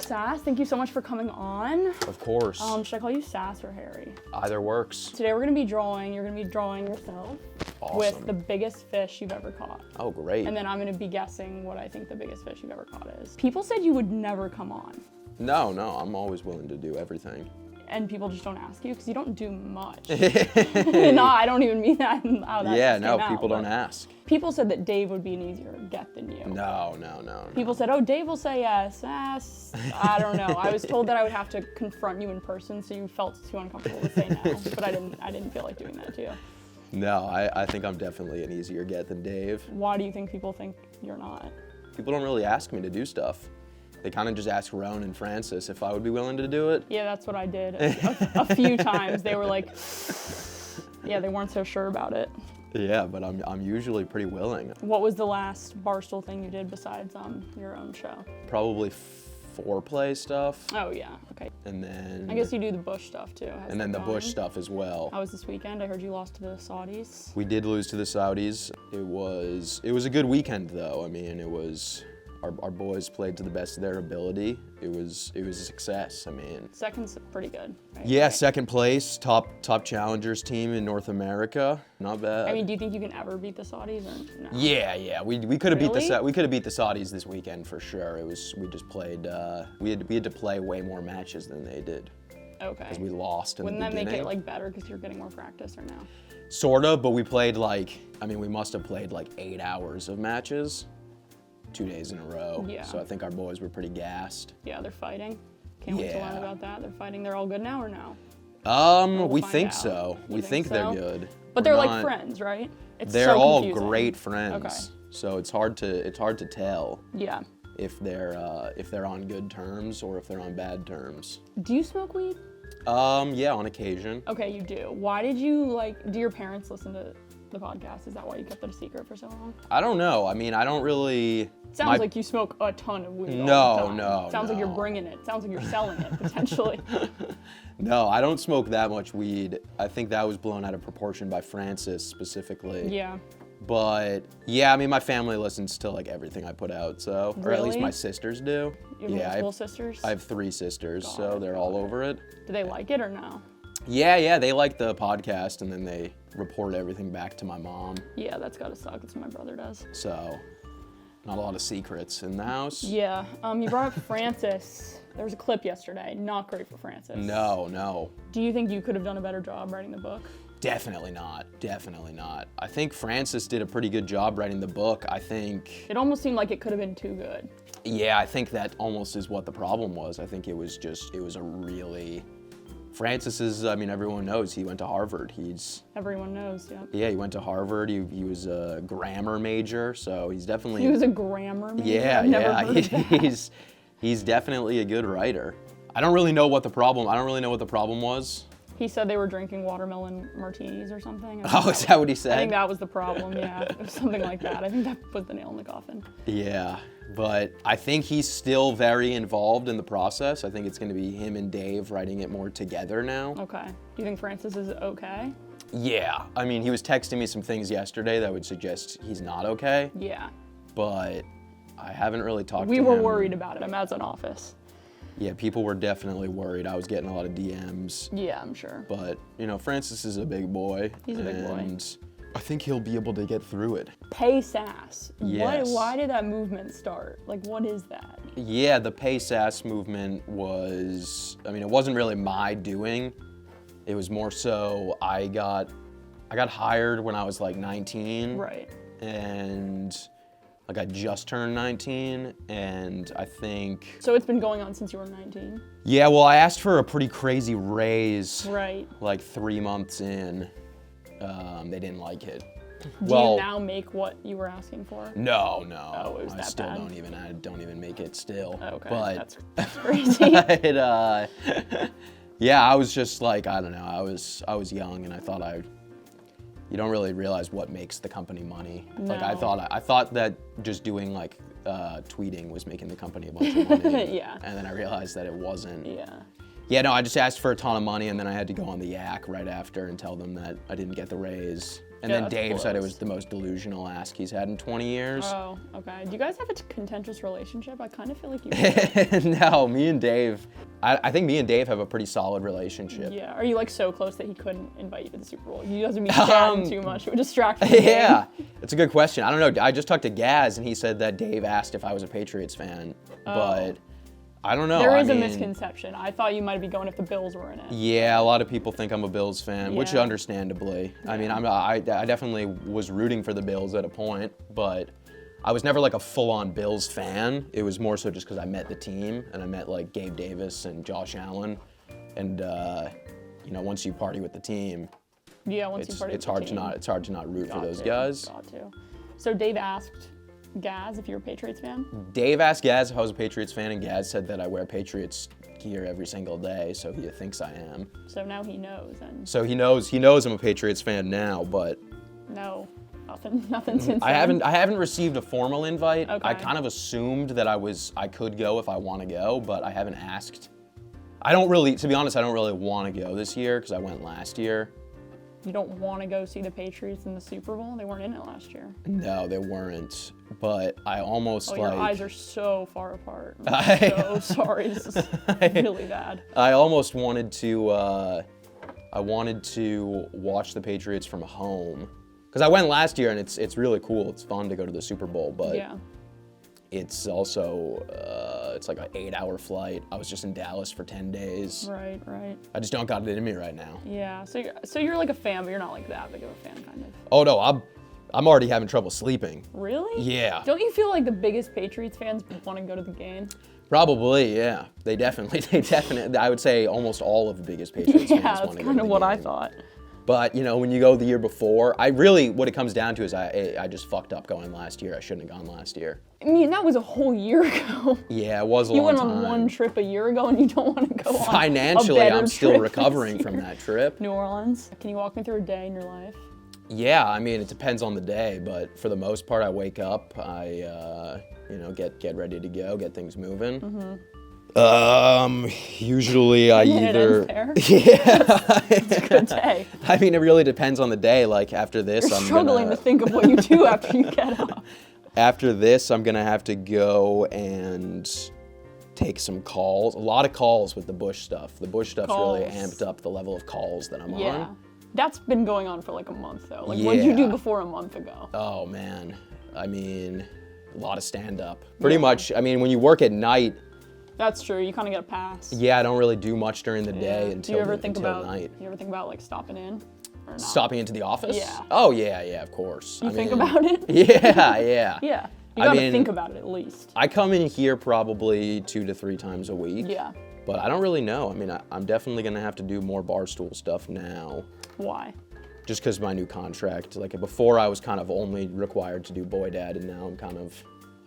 Sass, thank you so much for coming on. Of course. Should I call you Sass or Harry? Either works. Today we're gonna be drawing. You're gonna be drawing yourself Awesome. with the biggest fish you've ever caught. Oh, great. And then I'm gonna be guessing what I think the biggest fish you've ever caught is. People said you would never come on. No, I'm always willing to do everything. And people just don't ask you because you don't do much. No, I don't even mean that. Yeah, no, people don't ask. People said that Dave would be an easier get than you. No. People said, oh, Dave will say yes. I don't know. I was told that I would have to confront you in person, so you felt too uncomfortable to say no. But I didn't feel like doing that to you. No, I think I'm definitely an easier get than Dave. Why do you think people think you're not? People don't really ask me to do stuff. They kind of just ask Roan and Francis if I would be willing to do it. Yeah, that's what I did a few times. They were like, yeah, they weren't so sure about it. Yeah, but I'm usually pretty willing. What was the last Barstool thing you did besides your own show? Probably foreplay stuff. Oh yeah, okay. And then I guess you do the Bush stuff too. And then the Bush stuff as well. How was this weekend? I heard you lost to the Saudis. We did lose to the Saudis. It was a good weekend though. I mean, it was. Our boys played to the best of their ability. It was a success. I mean, second's pretty good. Right? Yeah, second place, top challengers team in North America. Not bad. I mean, do you think you can ever beat the Saudis or no? Yeah. We could have Really? beat the Saudis this weekend for sure. We just played. We had to play way more matches than they did. Okay. Because we lost in Wouldn't the that beginning. make it like better because you're getting more practice or no? Sort of, but we played we must have played like 8 hours of matches. 2 days in a row. Yeah. So I think our boys were pretty gassed. Yeah, they're fighting. Can't wait to learn about that. They're fighting. They're all good now or no? We find think out. so. You We think they're so? good. But they're like friends, right? It's They're so all confusing. great friends. Okay. So it's hard to tell Yeah. if they're on good terms or if they're on bad terms. Do you smoke weed? Yeah, on occasion. Okay, you do. Why did you do your parents listen to the podcast? Is that why you kept it a secret for so long? I don't know. I mean, I don't really. Sounds like you smoke a ton of weed. No, all the time. no, Sounds like you're no. bringing it. Sounds like you're selling it potentially. No, I don't smoke that much weed. I think that was blown out of proportion by Francis specifically. Yeah. But yeah, I mean, my family listens to like everything I put out, so or at least Really? my sisters do. You have multiple sisters? I have 3 sisters, so they're all over it. Do they like it or no? Yeah, they like the podcast, and then they report everything back to my mom. Yeah, that's gotta suck. That's what my brother does. So, not a lot of secrets in the house. Yeah. You brought up Francis. There was a clip yesterday. Not great for Francis. No. Do you think you could have done a better job writing the book? Definitely not. I think Francis did a pretty good job writing the book. I think. It almost seemed like it could have been too good. Yeah, I think that almost is what the problem was. I think it was a really. Francis is, I mean, everyone knows he went to Harvard. Everyone knows, yeah. Yeah, he went to Harvard. He was a grammar major, so he's definitely. He was a grammar major? Yeah, I've never heard of that. He's definitely a good writer. I don't really know what the problem was. He said they were drinking watermelon martinis or something. Oh, is that what he said? I think that was the problem, yeah. It was something like that. I think that was the nail in the coffin. Yeah, but I think he's still very involved in the process. I think it's going to be him and Dave writing it more together now. Okay. Do you think Francis is okay? Yeah. I mean, he was texting me some things yesterday that would suggest he's not okay. Yeah. But I haven't really talked to We him. were worried about it. I'm at an office. Yeah, people were definitely worried. I was getting a lot of DMs. Yeah, I'm sure. But, Francis is a big boy. He's a big boy. And I think he'll be able to get through it. Pay Sass. Yes. Why did that movement start? What is that? Yeah, the Pay Sass movement was, it wasn't really my doing. It was more so I got hired when I was like 19. Right. And I just turned 19, and I think. So it's been going on since you were 19? Yeah, well, I asked for a pretty crazy raise. Right. Like 3 months in. They didn't like it. Do you now make what you were asking for? No. Oh, it was I that still bad? I don't even make it still. Okay, But that's crazy. Yeah, I was just like, I don't know. I was young, and I thought you don't really realize what makes the company money. No. I thought that just doing tweeting was making the company a bunch of money. Yeah. And then I realized that it wasn't. Yeah. Yeah, no, I just asked for a ton of money, and then I had to go on the yak right after and tell them that I didn't get the raise. And Yeah, then that's Dave said it close. was the most delusional ask he's had in 20 years. Oh, okay. Do you guys have a contentious relationship? I kind of feel like you do. No, me and Dave, I think me and Dave have a pretty solid relationship. Yeah. Are you like so close that he couldn't invite you to the Super Bowl? He doesn't mean chatting too much. It would distract from the game. Yeah, it's a good question. I don't know. I just talked to Gaz, and he said that Dave asked if I was a Patriots fan, but I don't know. There is I a mean, misconception. I thought you might be going if the Bills were in it. Yeah, a lot of people think I'm a Bills fan, which Yeah. understandably. I mean, I definitely was rooting for the Bills at a point, but I was never like a full-on Bills fan. It was more so just because I met the team, and I met like Gabe Davis and Josh Allen, and you know, once you party with the team, Yeah, once you party with it's the hard team. to not root for Got those to, guys. Got to. So Dave asked Gaz if you're a Patriots fan. Dave asked Gaz if I was a Patriots fan, and Gaz said that I wear Patriots gear every single day, so he thinks I am. So now he knows, and So he knows I'm a Patriots fan now, but no, nothing since I then. haven't received a formal invite. Okay. I kind of assumed that I could go if I want to go, but I haven't asked. I don't really, to be honest, I don't really want to go this year because I went last year. You don't want to go see the Patriots in the Super Bowl? They weren't in it last year. No, they weren't. But I almost Oh, like. your eyes are so far apart. I'm so sorry. This is really bad. I almost wanted to. I wanted to watch the Patriots from home because I went last year and it's really cool. It's fun to go to the Super Bowl, but Yeah. it's also it's like an 8-hour flight. I was just in Dallas for 10 days. Right. I just don't got it in me right now. Yeah. So you're like a fan, but you're not like that big of a fan, kind of. Oh no, I'm already having trouble sleeping. Really? Yeah. Don't you feel like the biggest Patriots fans want to go to the game? Probably, yeah. They definitely. I would say almost all of the biggest Patriots Yeah, fans that's want to go kind to of the what I game. thought. But, you know, when you go the year before, what it comes down to is I just fucked up going last year. I shouldn't have gone last year. I mean, that was a whole year ago. Yeah, it was a You long went time. on one trip a year ago, and you don't want to go on Financially, a better I'm still trip recovering this from year. that trip. New Orleans. Can you walk me through a day in your life? Yeah, I mean, it depends on the day, but for the most part, I wake up, I, you know, get ready to go, get things moving. Usually I And it either. ends there? Yeah. It's a good day. I mean, it really depends on the day. Like after this, You're I'm struggling gonna. to think of what you do after you get up. After this, I'm gonna have to go and take some calls. A lot of calls with the Bush stuff. The Bush stuff's really Calls. amped up the level of calls that I'm Yeah. on. That's been going on for like a month, though. Like, what did you Yeah. do before a month ago? Oh man, I mean, a lot of stand up. Pretty much. I mean, when you work at night, That's true. You kind of get a pass. yeah, I don't really do much during the day Yeah. until Do you ever think until about? night. You ever think about like stopping in? Or not? Stopping into the office? Yeah. Oh yeah, of course. You I think mean, about it? Yeah. Yeah. You I gotta mean- think about it at least. I come in here probably 2 to 3 times a week. Yeah. But I don't really know. I mean, I'm definitely gonna have to do more Barstool stuff now, Why? just because my new contract. Like before, I was kind of only required to do Boy Dad, and now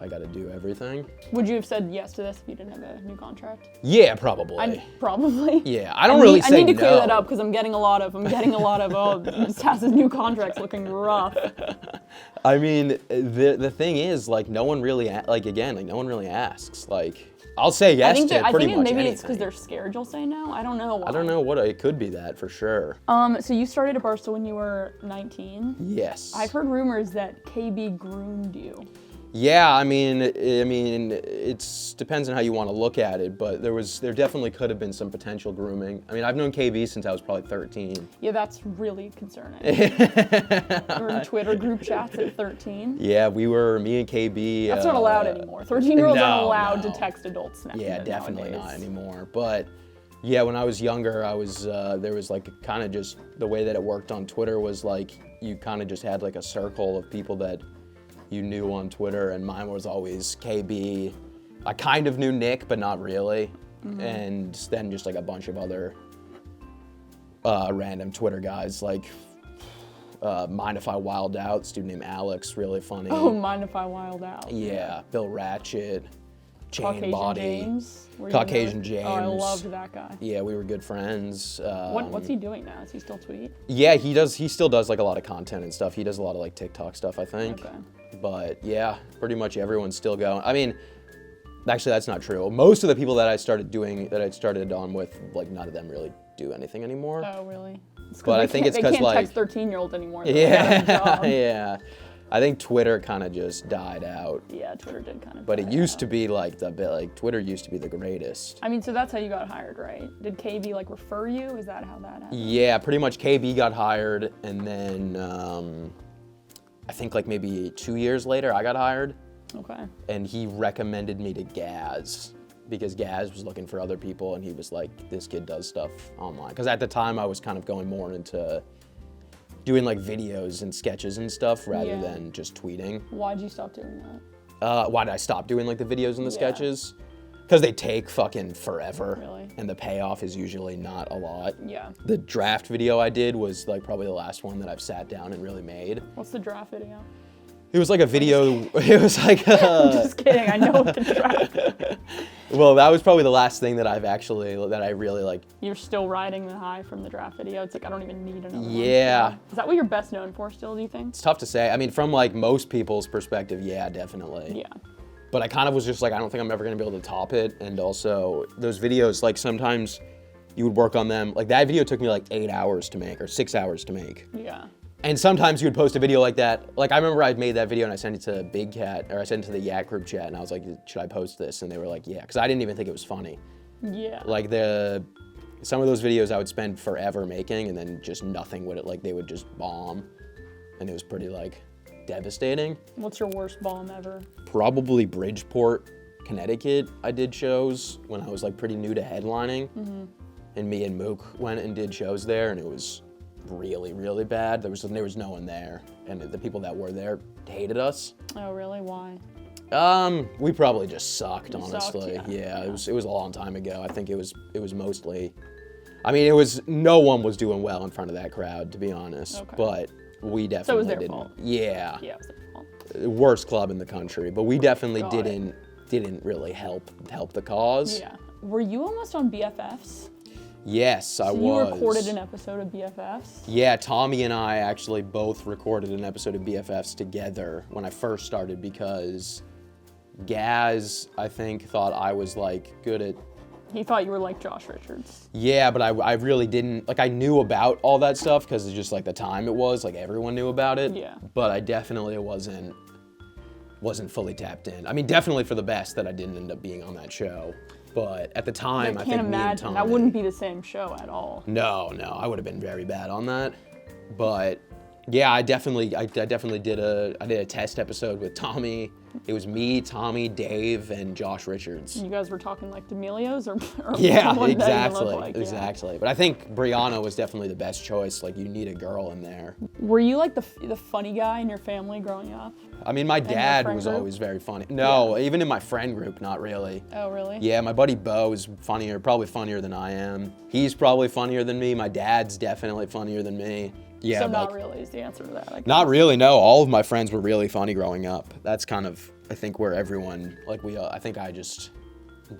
I got to do everything. Would you have said yes to this if you didn't have a new contract? Yeah, probably. Probably. Yeah, I don't really say I need to clear no. that up because I'm getting a lot of oh, Taz's new contract's looking rough. I mean, the thing is, like, no one really no one really asks. Like, I'll say yes to pretty much maybe anything. it's because they're scared you'll say no. I don't know why. I don't know what it could be that for sure. So you started at Barstool when you were 19. Yes. I've heard rumors that KB groomed you. Yeah, I mean, it depends on how you want to look at it, but there definitely could have been some potential grooming. I mean, I've known KB since I was probably 13. Yeah, that's really concerning. We're in Twitter group chats at 13. Yeah, me and KB. That's not allowed anymore. 13-year-olds aren't no, allowed no. to text adults now. Yeah, definitely not nowadays. anymore. But yeah, when I was younger, there was like kind of just the way that it worked on Twitter was like you kind of just had like a circle of people that you knew on Twitter, and mine was always KB. I kind of knew Nick, but not really. And then just like a bunch of other random Twitter guys, like Mind If I Wild Out, student named Alex, really funny. Oh, mind if I wild out? Yeah, Bill Ratchet, Chain Caucasian Body. James. Were you Caucasian there? Oh, I James. loved that guy. Yeah, we were good friends. What's he doing now? Is he still tweet? Yeah, he still does like a lot of content and stuff. He does a lot of like TikTok stuff, I think. Okay. But yeah, pretty much everyone's still going. I mean, actually that's not true. Most of the people that I started on with, like none of them really do anything anymore. Oh, really? But I think it's because, they can't like, text 13-year-olds anymore. Yeah, yeah. I think Twitter kind of just died out. Yeah, Twitter did kind of. But it used to be like Twitter used to be the greatest. I mean, so that's how you got hired, right? Did KB like refer you? Is that how that happened? Yeah, pretty much. KB got hired, and then I think like maybe 2 years later, I got hired. Okay. And he recommended me to Gaz because Gaz was looking for other people, and he was like, "This kid does stuff online." Because at the time, I was kind of going more into doing like videos and sketches and stuff rather than just tweeting. Why'd you stop doing that? Why did I stop doing like the videos and the sketches? Because they take fucking forever. Really? And the payoff is usually not a lot. Yeah. The draft video I did was like probably the last one that I've sat down and really made. What's the draft video? It was like a video, it was like I'm just kidding, I know what the draft. Well, that was probably the last thing that I really like. You're still riding the high from the draft video. It's like, I don't even need another one. Yeah. Is that what you're best known for still, do you think? It's tough to say. I mean, from like most people's perspective, yeah, definitely. Yeah. But I kind of was just like, I don't think I'm ever gonna be able to top it. And also those videos, like sometimes you would work on them. Like that video took me like 8 hours to make or 6 hours to make. Yeah. And sometimes you would post a video like that. Like I remember I made that video and I sent it to Big Cat, or I sent it to the Yak group chat, and I was like, should I post this? And they were like, yeah, because I didn't even think it was funny. Yeah. Like some of those videos I would spend forever making, and then just nothing would, like they would just bomb. And it was pretty like devastating. What's your worst bomb ever? Probably Bridgeport, Connecticut. I did shows when I was like pretty new to headlining. Mm-hmm. And me and Mook went and did shows there, and it was really, really bad. There was no one there, and the people that were there hated us. Oh, really? Why? We probably just sucked, honestly. Sucked, yeah. It was a long time ago. I think it was mostly, I mean, no one was doing well in front of that crowd, to be honest. Okay. But we definitely So it was their didn't. fault. Yeah. Yeah, it was their fault. Worst club in the country, but we definitely Got it. didn't really help the cause. Yeah. Were you almost on BFFs? Yes, I was. You recorded an episode of BFFs? Yeah, Tommy and I actually both recorded an episode of BFFs together when I first started because Gaz, I think, thought I was like good at. He thought you were like Josh Richards. Yeah, but I really didn't, like I knew about all that stuff because it's just like the time it was, like everyone knew about it. Yeah. But I definitely wasn't fully tapped in. I mean, definitely for the best that I didn't end up being on that show. But at the time, I I think can't me and imagine. Tommy, That wouldn't be the same show at all. No, I would have been very bad on that. But yeah, I definitely did a test episode with Tommy. It was me, Tommy, Dave, and Josh Richards. You guys were talking like D'Amelios or Yeah, what did they even exactly, look like? Yeah. exactly. But I think Brianna was definitely the best choice. Like, you need a girl in there. Were you like the funny guy in your family growing up? I mean, my dad friend was group? always very funny. No, even in my friend group, not really. Oh, really? Yeah, my buddy Bo is probably funnier than I am. He's probably funnier than me. My dad's definitely funnier than me. Yeah, So not really is the answer to that, I guess. Not really, no. All of my friends were really funny growing up. That's kind of, I think, where everyone, like I think I just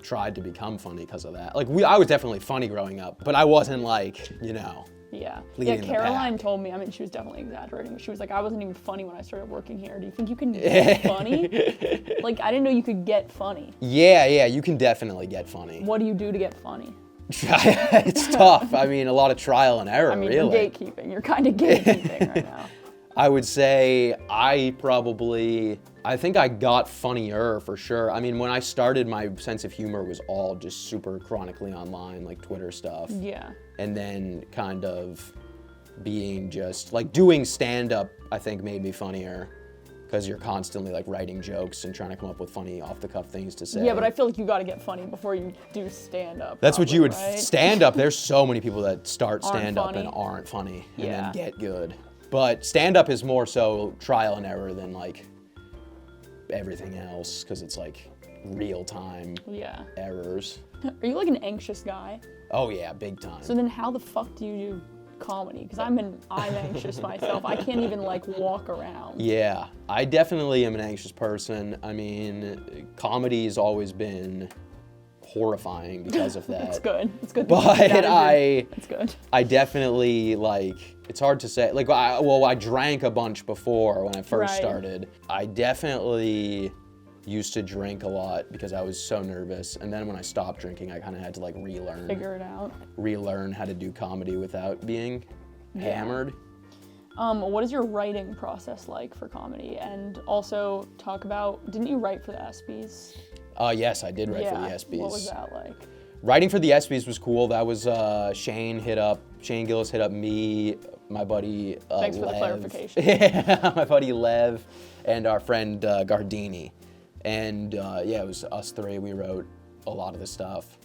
tried to become funny because of that. Like, I was definitely funny growing up, but I wasn't like, Yeah. leading the Caroline pack. told me, I mean, she was definitely exaggerating, but she was like, I wasn't even funny when I started working here. Do you think you can get funny? Like, I didn't know you could get funny. Yeah, you can definitely get funny. What do you do to get funny? It's tough. I mean, a lot of trial and error, I mean, really. you're gatekeeping. You're kind of gatekeeping right now. I would say I think I got funnier for sure. I mean, when I started, my sense of humor was all just super chronically online, like Twitter stuff. Yeah. And then kind of being just, like doing stand-up, I think made me funnier. Because you're constantly like writing jokes and trying to come up with funny off-the-cuff things to say. Yeah, but I feel like you got to get funny before you do stand-up. That's what you would, right? stand-up, there's so many people that start Aren't stand-up and funny. aren't funny and Yeah. then get good. But stand-up is more so trial and error than like everything else, because it's like real-time Yeah. errors. Are you like an anxious guy? Oh yeah, big time. So then how the fuck do you do comedy? Because I'm anxious myself. I can't even like walk around. Yeah, I definitely am an anxious person. I mean, comedy has always been horrifying because of that. It's good. It's good. But It's good. I definitely, like, it's hard to say. Like, I drank a bunch before when I first Right. started. I definitely used to drink a lot because I was so nervous. And then when I stopped drinking, I kind of had to like Figure it out. relearn how to do comedy without being hammered. What is your writing process like for comedy? And also talk about, didn't you write for the ESPYs? Yes, I did write for the ESPYs. What was that like? Writing for the ESPYs was cool. That was Shane Gillis hit up me, my buddy Thanks Lev. for the clarification. Yeah, my buddy Lev and our friend Gardini. And it was us three. We wrote a lot of the stuff.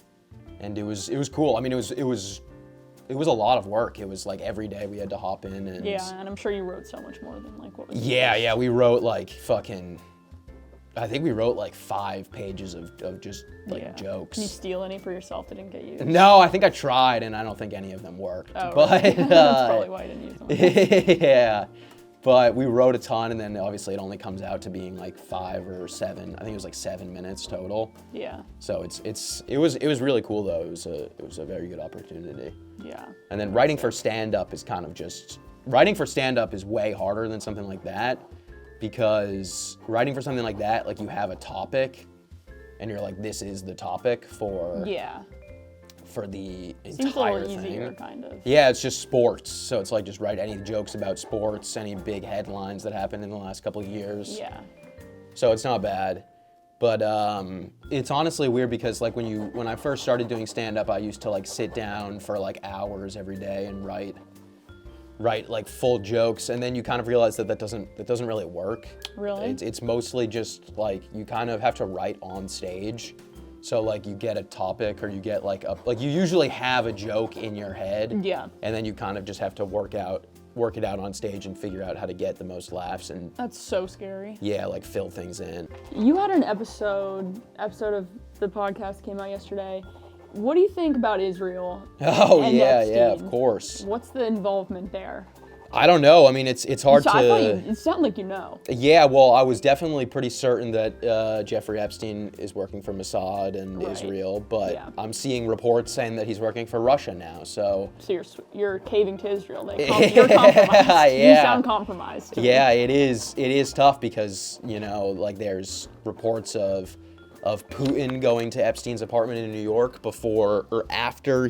And it was cool. I mean, it was a lot of work. It was like every day we had to hop in and... Yeah, and I'm sure you wrote so much more than like what was... Yeah, we wrote like fucking... I think we wrote like 5 pages of just like jokes. Can you steal any for yourself that didn't get used? No, I think I tried and I don't think any of them worked. Oh, but really? That's probably why I didn't use them. Yeah, but we wrote a ton and then obviously it only comes out to being like 5 or 7. I think it was like 7 minutes total. Yeah. So it was really cool though. It was a very good opportunity. Yeah. And then writing for stand-up is kind of just... Writing for stand-up is way harder than something like that. Because writing for something like that, like you have a topic and you're like, this is the topic for the entire Seems a little thing. easier, kind of. Yeah, it's just sports. So it's like just write any jokes about sports, any big headlines that happened in the last couple of years. Yeah. So it's not bad. But it's honestly weird because like when I first started doing stand-up, I used to like sit down for like hours every day and write like full jokes, and then you kind of realize that doesn't really work. Really? It's mostly just like you kind of have to write on stage. So like you get a topic or you get like you usually have a joke in your head. Yeah. And then you kind of just have to work it out on stage and figure out how to get the most laughs and... That's so scary. Yeah, like fill things in. You had an episode of the podcast came out yesterday. What do you think about Israel? Oh, and yeah, Epstein? yeah, of course. What's the involvement there? I don't know. I mean, it's hard to... I thought it sounded like you know. Yeah, well, I was definitely pretty certain that Jeffrey Epstein is working for Mossad and Israel, but I'm seeing reports saying that he's working for Russia now, so... So you're caving to Israel. You're compromised. You sound compromised to me. Yeah, it is tough because, you know, like there's reports of Putin going to Epstein's apartment in New York before or after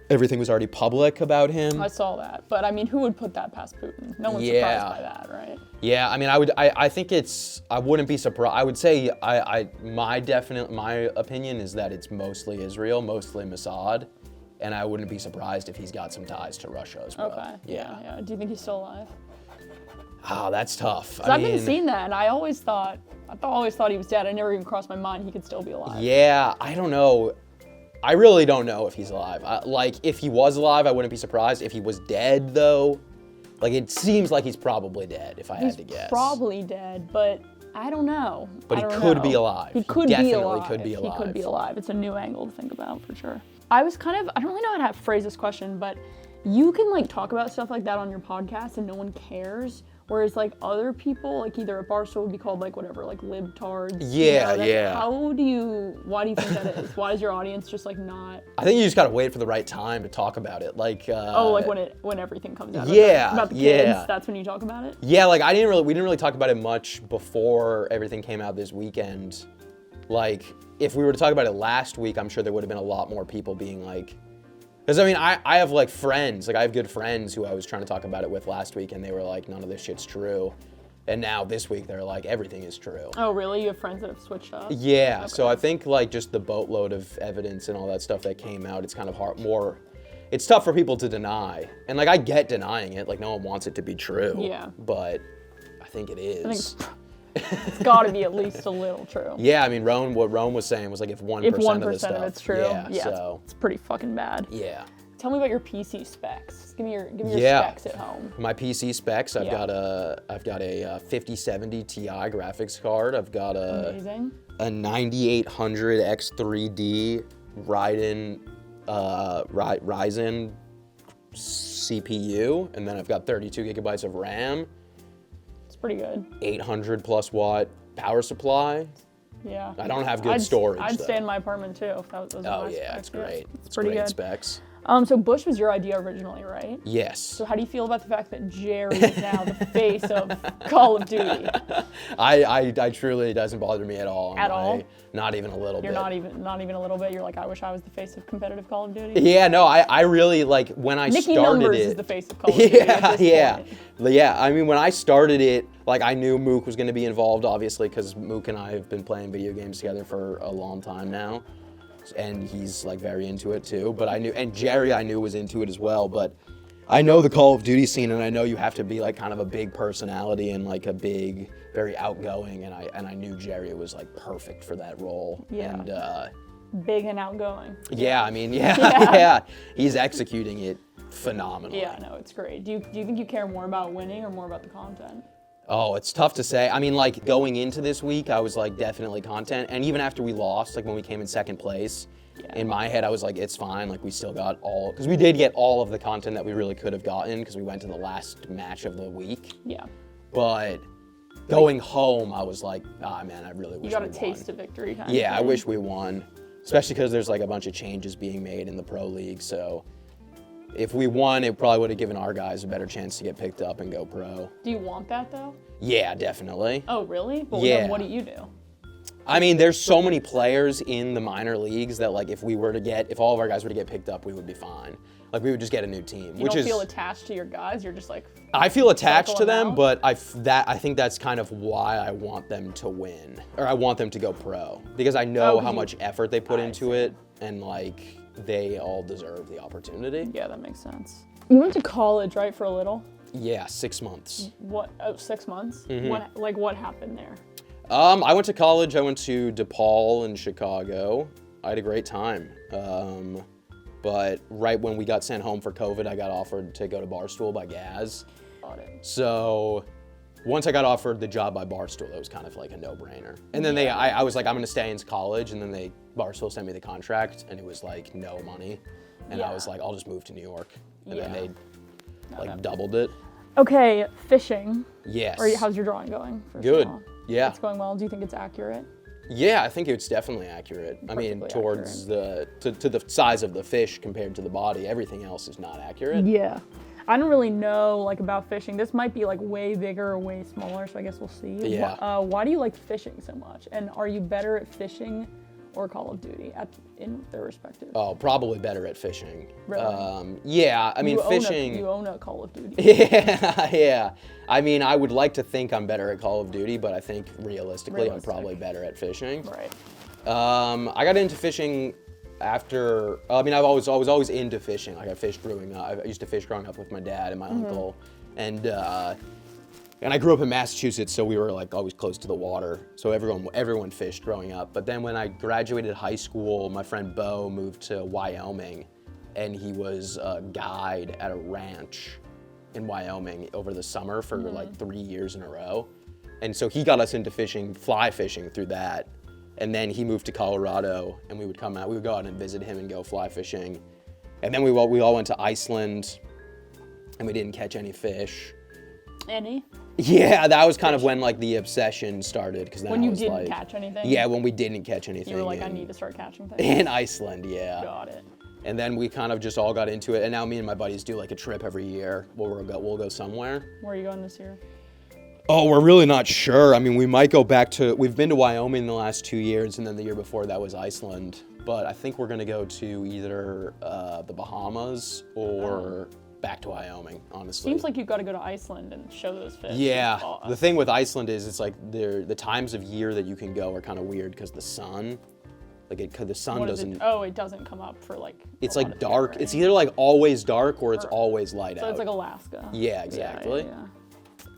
everything was already public about him. I saw that, but I mean, who would put that past Putin? No one's surprised by that, right? Yeah, I mean, I think I wouldn't be surprised. I would say my opinion is that it's mostly Israel, mostly Mossad, and I wouldn't be surprised if he's got some ties to Russia as well. Okay. Yeah. Do you think he's still alive? Oh, that's tough. I've been seeing that, and I always thought he was dead. I never even crossed my mind he could still be alive. Yeah, I don't know. I really don't know if he's alive. Like, if he was alive, I wouldn't be surprised. If he was dead, though, like, it seems like he's probably dead, if I had to guess. He's probably dead, but I don't know. But he could be alive. He could be alive. He could be alive. He could be alive. It's a new angle to think about, for sure. I don't really know how to phrase this question, but you can, like, talk about stuff like that on your podcast and no one cares. Whereas, like, other people, like, either at Barstool would be called, like, whatever, like, libtards. Yeah, yeah. Why do you think that is? Why is your audience just, like, not... I think you just gotta wait for the right time to talk about it. Like, when everything comes out. Yeah, about the kids, that's when you talk about it? Yeah, like, we didn't really talk about it much before everything came out this weekend. Like, if we were to talk about it last week, I'm sure there would have been a lot more people being like... Because, I mean, I have, like, friends. Like, I have good friends who I was trying to talk about it with last week, and they were like, none of this shit's true. And now this week, they're like, everything is true. Oh, really? You have friends that have switched up? Yeah. Okay. So I think, like, just the boatload of evidence and all that stuff that came out, it's kind of it's tough for people to deny. And, like, I get denying it. Like, no one wants it to be true. Yeah. But I think it is. I think it's got to be at least a little true. Yeah, I mean, what Rome was saying was like if 1% of it's true, so it's pretty fucking bad. Yeah. Tell me about your PC specs. Give me your specs at home. My PC specs. I've got a 5070 Ti graphics card. I've got a 9800 X3D Ryzen CPU, and then I've got 32 gigabytes of RAM. Pretty good. 800 plus watt power supply. Yeah. I don't have good storage. I'd stay in my apartment too if that was my yeah, it's great. It's pretty great good. specs. So Bush was your idea originally, right? Yes. So how do you feel about the fact that Jerry is now the face of Call of Duty? I truly, it doesn't bother me at all. At all? Not even a little bit. You're not even a little bit. You're like, I wish I was the face of competitive Call of Duty. Yeah, no, I really like when I Nicky started Numbers it. is the face of Call of Duty. At this point. Yeah. I mean, when I started it, like I knew Mook was going to be involved, obviously, because Mook and I have been playing video games together for a long time now, and he's like very into it too. But I knew, and Jerry I knew was into it as well. But I know the Call of Duty scene, and I know you have to be like kind of a big personality and like a big, very outgoing, and I knew Jerry was like perfect for that role. Yeah. And big and outgoing. yeah, I mean, yeah, he's executing it phenomenally. Yeah, no, it's great. Do you think you care more about winning or more about the content? Oh, it's tough to say. I mean, like going into this week, I was like definitely content, and even after we lost, like when we came in second place, in my head I was like, it's fine. Like we still got all, because we did get all of the content that we really could have gotten because we went to the last match of the week. Yeah. But going home, I was like, ah, man, I really wish you got we a won. taste of victory. Kind Yeah, of I thing. wish we won, especially because there's like a bunch of changes being made in the pro league. So if we won, it probably would have given our guys a better chance to get picked up and go pro. Do you want that though? Yeah, definitely. Oh, really? But Yeah. then what do you do? I mean, there's so many players in the minor leagues that like if all of our guys were to get picked up, we would be fine. Like we would just get a new team. You don't feel attached to your guys. You're just like. I feel attached to them, out? but I think that's kind of why I want them to win, or I want them to go pro, because I know how much effort they put into it, and like they all deserve the opportunity. Yeah, that makes sense. You went to college, right, for a little? Yeah, 6 months. What? Oh, 6 months? Mm-hmm. What happened there? I went to college. I went to DePaul in Chicago. I had a great time. But right when we got sent home for COVID, I got offered to go to Barstool by Gaz. Got it. So once I got offered the job by Barstool, it was kind of like a no-brainer. And then I was like, I'm gonna stay in college, and then Barstool sent me the contract, and it was like no money. And I was like, I'll just move to New York. And then they doubled it. Okay, fishing. Yes. How's your drawing going? Good. Yeah. It's going well. Do you think it's accurate? Yeah, I think it's definitely accurate. I mean, towards to the size of the fish compared to the body, everything else is not accurate. Yeah. I don't really know like about fishing. This might be like way bigger or way smaller, so I guess we'll see. Yeah. Why do you like fishing so much? And are you better at fishing or Call of Duty in their respective? Oh, probably better at fishing. Really? Yeah, I mean, fishing. You own a Call of Duty. Yeah. I mean, I would like to think I'm better at Call of Duty, but I think realistically, I'm probably better at fishing. Right. I got into fishing after. I mean, I was always into fishing. Like I fished growing up. I used to fish growing up with my dad and my uncle, and I grew up in Massachusetts, so we were like always close to the water. So everyone fished growing up. But then when I graduated high school, my friend Bo moved to Wyoming, and he was a guide at a ranch in Wyoming over the summer for like 3 years in a row. And so he got us into fishing, fly fishing through that. And then he moved to Colorado, and we would go out and visit him and go fly fishing. And then we all went to Iceland, and we didn't catch any fish. Any? Yeah, that was kind of when like the obsession started, because when you didn't catch anything. Yeah, when we didn't catch anything. You were like, I need to start catching things. In Iceland, yeah. Got it. And then we kind of just all got into it, and now me and my buddies do like a trip every year. We'll go somewhere. Where are you going this year? Oh, we're really not sure. I mean, we might go back to. We've been to Wyoming the last 2 years, and then the year before that was Iceland. But I think we're gonna go to either the Bahamas or back to Wyoming, honestly. Seems like you've got to go to Iceland and show those fish. Yeah, the thing with Iceland is it's like the times of year that you can go are kind of weird because the sun, the sun doesn't. It doesn't come up for like. It's like dark. Right? It's either like always dark or it's always light out. So it's like Alaska. Yeah, exactly. Yeah.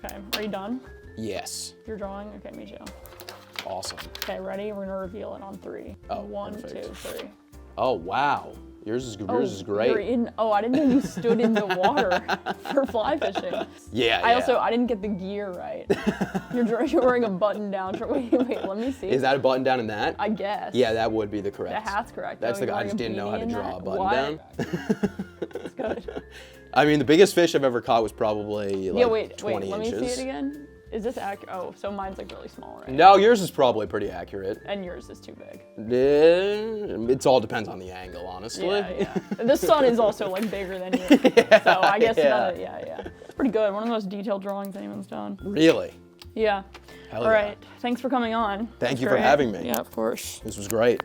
Okay, are you done? Yes. You're drawing? Okay, me too. Awesome. Okay, ready? We're gonna reveal it on 3. Oh, 1, perfect. 2, 3. Oh wow. Yours is great. I didn't know you stood in the water for fly fishing. Yeah. I didn't get the gear right. You're wearing a button down. Wait, let me see. Is that a button down in that? I guess. Yeah, that would be the correct. The hat's correct. That's I just didn't know how to draw a button down. That's good. I mean, the biggest fish I've ever caught was probably like 20 let me inches. see it again. Is this accurate? Oh, so mine's like really small, right? No, yours is probably pretty accurate. And yours is too big. It all depends on the angle, honestly. Yeah. The sun is also like bigger than yours. So I guess yeah. It's pretty good. One of the most detailed drawings anyone's done. Really? Yeah. Hell All yeah. right. Thanks for coming on. Thank you for having me. Yeah, of course. This was great.